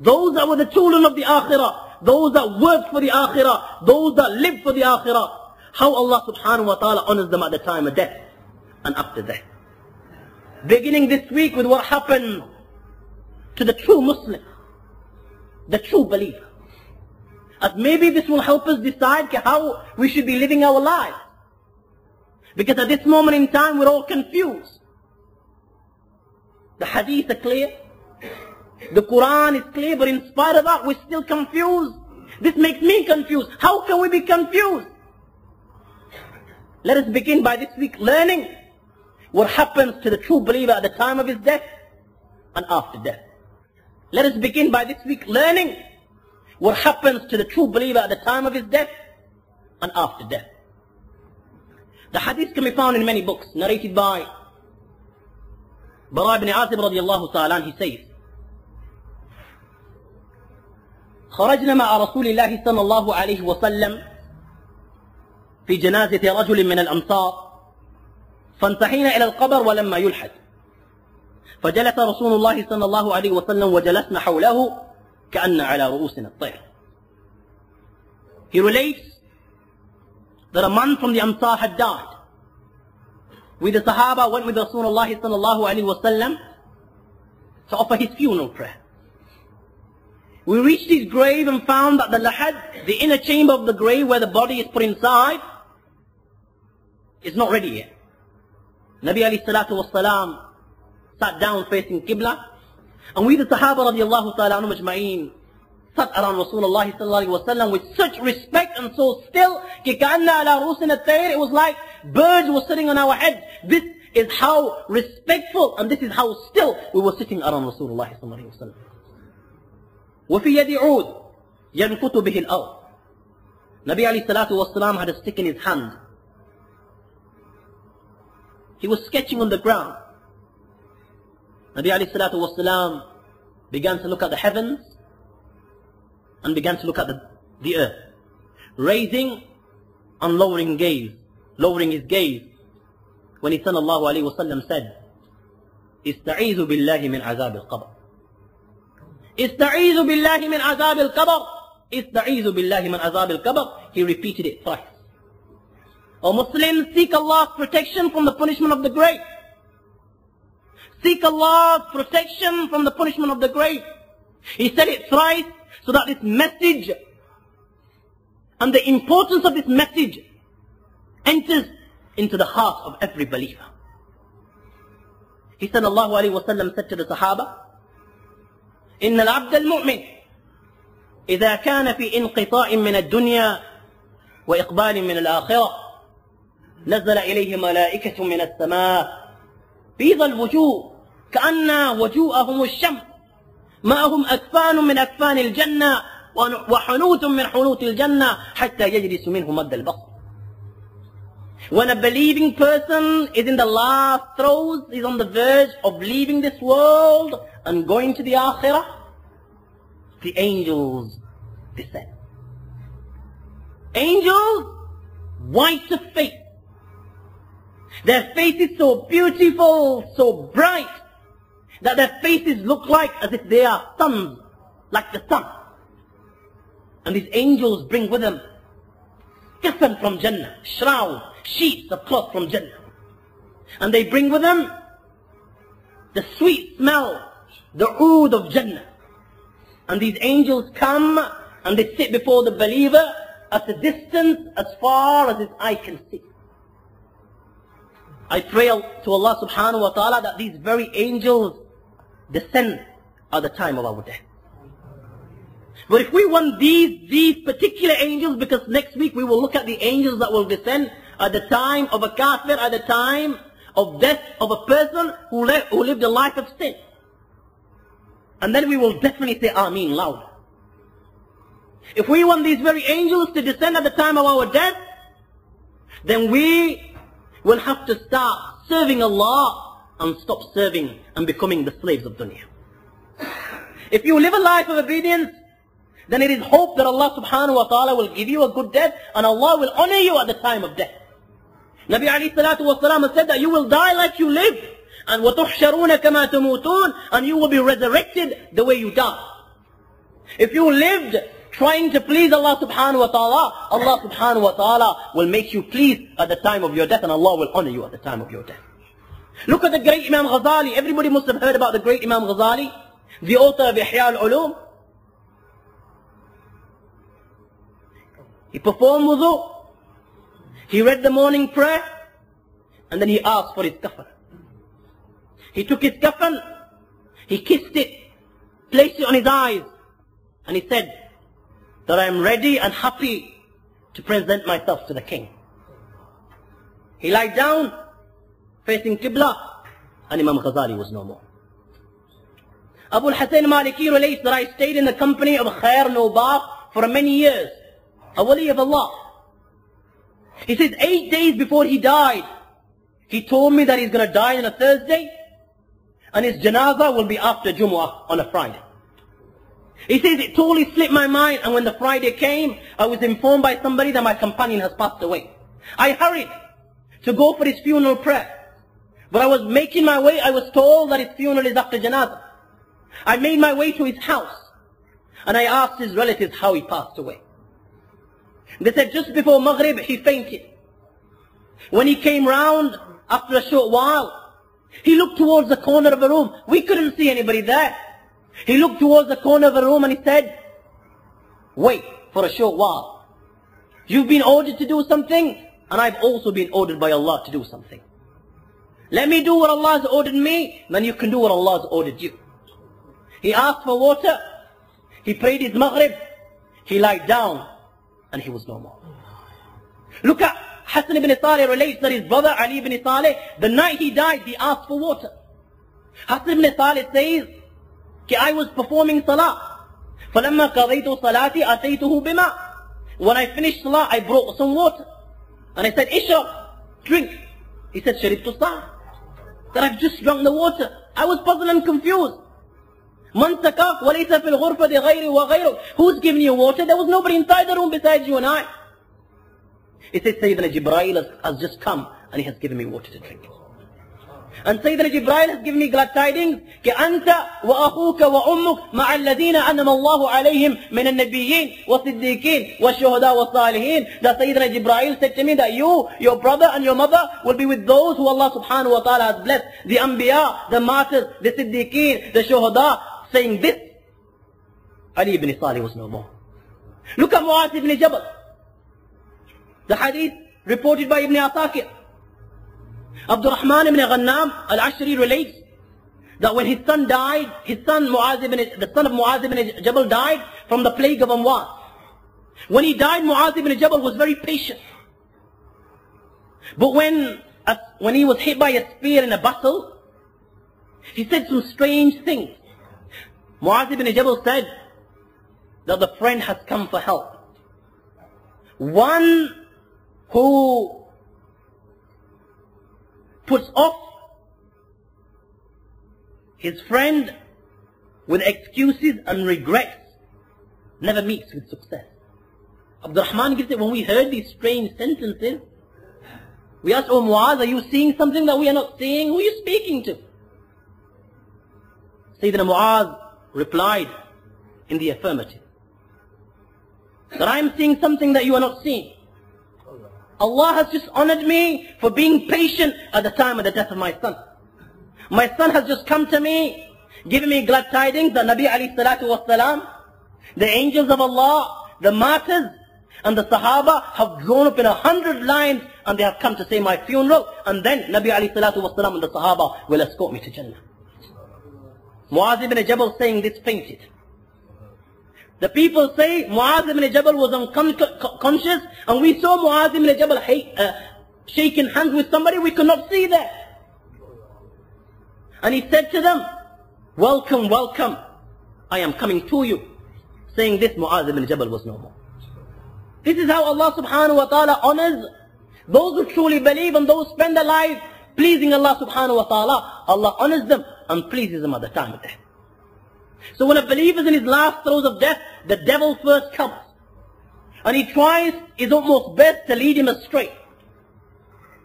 Those that were the children of the akhirah, those that worked for the akhirah, those that lived for the akhirah, how Allah subhanahu wa ta'ala honors them at the time of death and after death. Beginning this week with what happened to the true Muslim, the true believer. As maybe this will help us decide how we should be living our lives. Because at this moment in time we're all confused. The hadith are clear. The Quran is clear, but in spite of that we're still confused. This makes me confused. How can we be confused? Let us begin by this week learning what happens to the true believer at the time of his death and after death. Let us begin by this week learning what happens to the true believer at the time of his death and after death. The hadith can be found in many books, narrated by Bara ibn Azib radiallahu ta'ala, he says, خرجنا مع رسول الله صلى الله عليه وسلم في جنازة رجل من الأمصار فانتهينا إلى القبر ولما يلحد فجلس رسول الله صلى الله عليه وسلم وجلسنا حوله كأن على رؤوسنا الطير. He relates that a man from the Amsar had died. We the Sahaba went with Rasulullah sallallahu alaihi wasallam to offer his funeral prayer. We reached his grave and found that the lahad, the inner chamber of the grave where the body is put inside, is not ready yet. Nabi alayhi salatu wasalam sat down facing Qibla, and we the Sahaba radiallahu ta'ala anhum ajma'een sat around Rasulullah sallallahu alayhi wasallam with such respect and so still, it was like birds were sitting on our heads. This is how respectful and this is how still we were sitting around Rasulullah sallallahu alayhi wasallam. وفي يد عود ينكت به الأرض. Nabi alayhi salatu wasalam had a stick in his hand. He was sketching on the ground. Nabi alayhi salatu wasalam began to look at the heavens and began to look at the earth, raising and lowering his gaze, when he sallallahu alayhi wasallam said, استعيذ بالله من عذاب القبر. استعيذ بالله من عذاب القبر. استعيذ بالله من عذاب القبر. He repeated it thrice. O Muslims, seek Allah's protection from the punishment of the grave. Seek Allah's protection from the punishment of the grave. He said it thrice so that this message and the importance of this message enters into the heart of every believer. He sallallahu alayhi wasallam said to the Sahaba, إن العبد المؤمن إذا كان في انقطاع من الدنيا وإقبال من الآخرة نزل إليه ملائكة من السماء بيض الوجوه كأن وجوههم الشمس معهم أكفان من أكفان الجنة وحنوت من حنوت الجنة حتى يجلس منه مد البصر. When a believing person is in the last throes, is on the verge of leaving this world and going to the akhirah, the angels descend. Angels, white of face. Their faces so beautiful, so bright, that their faces look like as if they are suns, like the sun. And these angels bring with them kafan from Jannah, shroud, sheets of cloth from Jannah. And they bring with them the sweet smell, the oud of Jannah. And these angels come and they sit before the believer at a distance as far as his eye can see. I pray to Allah subhanahu wa ta'ala that these very angels descend at the time of our death. But if we want these particular angels, because next week we will look at the angels that will descend at the time of a kafir, at the time of death of a person who lived a life of sin. And then we will definitely say Ameen loud. If we want these very angels to descend at the time of our death, then we will have to start serving Allah and stop serving and becoming the slaves of dunya. If you live a life of obedience, then it is hope that Allah subhanahu wa ta'ala will give you a good death and Allah will honor you at the time of death. Nabi alayhi salatu wasalam said that you will die like you live, and وَتُحْشَرُونَ كَمَا تَمُوتُونَ, and you will be resurrected the way you die. If you lived trying to please Allah subhanahu wa ta'ala, Allah subhanahu wa ta'ala will make you pleased at the time of your death, and Allah will honor you at the time of your death. Look at the great Imam Ghazali. Everybody must have heard about the great Imam Ghazali, the author of Ihya al-Ulum. He performed wudu, he read the morning prayer, and then he asked for his kafan. He took his kafan, he kissed it, placed it on his eyes, and he said that I am ready and happy to present myself to the king. He lied down, facing Qibla, and Imam Ghazali was no more. Abu al-Hasan Maliki relates that I stayed in the company of Khair Nobab for many years, a wali of Allah. He says 8 days before he died, he told me that he's going to die on a Thursday, and his janazah will be after Jumu'ah on a Friday. He says it totally slipped my mind, and when the Friday came, I was informed by somebody that my companion has passed away. I hurried to go for his funeral prayer. But I was making my way, I was told that his funeral is after janazah. I made my way to his house, and I asked his relatives how he passed away. They said just before Maghrib he fainted. When he came round after a short while, he looked towards the corner of a room. We couldn't see anybody there. He looked towards the corner of a room and he said, wait for a short while. You've been ordered to do something, and I've also been ordered by Allah to do something. Let me do what Allah has ordered me, then you can do what Allah has ordered you. He asked for water, he prayed his Maghrib, he lied down, and he was no more. Look at Hassan ibn Saleh relates that his brother Ali ibn Saleh, the night he died, he asked for water. Hassan ibn Saleh says, I was performing salah. فَلَمَّا قَضَيْتُ صَلَاتِي أَتَيْتُهُ بِمَا. When I finished salah, I brought some water. And I said, Ishrab, drink. He said, Sharibtu salah. That I've just drunk the water. I was puzzled and confused. مَنْ سَكَاكَ وَلَيْسَ فِي الْغُرْفَةِ غَيْرِ وَغَيْرُ. Who's giving you water? There was nobody inside the room besides you and I. He said, Sayyidina Jibreel has just come and he has given me water to drink. And Sayyidina Jibreel has given me glad tidings, أنت وأخوك وأمك مع الذين أنعم الله عليهم من النبيين والصديقين والشهداء والصالحين. That Sayyidina Jibreel said to me that you, your brother and your mother will be with those who Allah subhanahu wa ta'ala has blessed. The Anbiya, the martyrs, the Siddiqeen, the Shuhada. Saying this, Ali ibn Salih was no more. Look at Mu'adh ibn Jabal. The hadith reported by Ibn Asakir. Abdurrahman ibn Ghannam al-Ashri relates that when his son died, the son of Mu'adh ibn Jabal died from the plague of Amwas. When he died, Mu'adh ibn Jabal was very patient. But when he was hit by a spear in a battle, he said some strange things. Mu'adh ibn Jabal said that the friend has come for help. One who puts off his friend with excuses and regrets never meets with success. Abdurrahman gives it, when we heard these strange sentences, we asked, oh Mu'adh, are you seeing something that we are not seeing? Who are you speaking to? Sayyidina Mu'adh replied in the affirmative, that I am seeing something that you are not seeing. Allah has just honored me for being patient at the time of the death of my son. My son has just come to me, giving me glad tidings that Nabi alayhi salatu wasalam, the angels of Allah, the martyrs and the Sahaba have grown up in 100 lines, and they have come to say my funeral, and then Nabi alayhi salatu wasalam and the Sahaba will escort me to Jannah. Mu'adh ibn Jabal saying this fainted. The people say Mu'adh ibn Jabal was unconscious, and we saw Mu'adh ibn Jabal shaking hands with somebody we could not see there. And he said to them, welcome, welcome, I am coming to you. Saying this, Mu'adh ibn Jabal was no more. This is how Allah subhanahu wa ta'ala honors those who truly believe, and those who spend their lives pleasing Allah subhanahu wa ta'ala. Allah honors them and pleases them at the time of death. So when a believer is in his last throes of death, the devil first comes. And he tries his utmost best to lead him astray.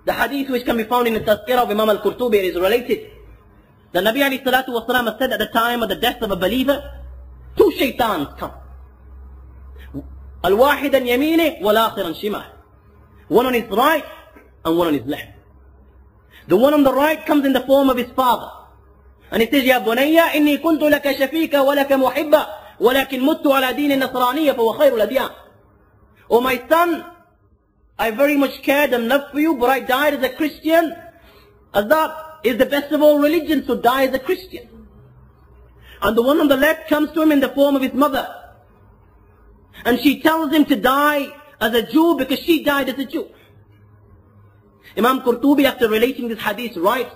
The hadith which can be found in the Tazkirah of Imam al-Qurtubi is related. The Nabi alayhi salatu wasalam said at the time of the death of a believer, two shaitans come. Al-wahid an yamini wal-akhir an shimal. One on his right and one on his left. The one on the right comes in the form of his father. And he says, Ya bunayya inni kuntu laka shafika wa laka muhibba walakin muttu ala deen nasraniyya fa huwa khayrul adyan. Oh my son, I very much cared and loved for you, but I died as a Christian. As that is the best of all religions, to die as a Christian. And the one on the left comes to him in the form of his mother. And she tells him to die as a Jew because she died as a Jew. Imam Qurtubi, after relating this hadith, writes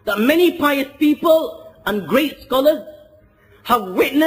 that many pious people and great scholars have witnessed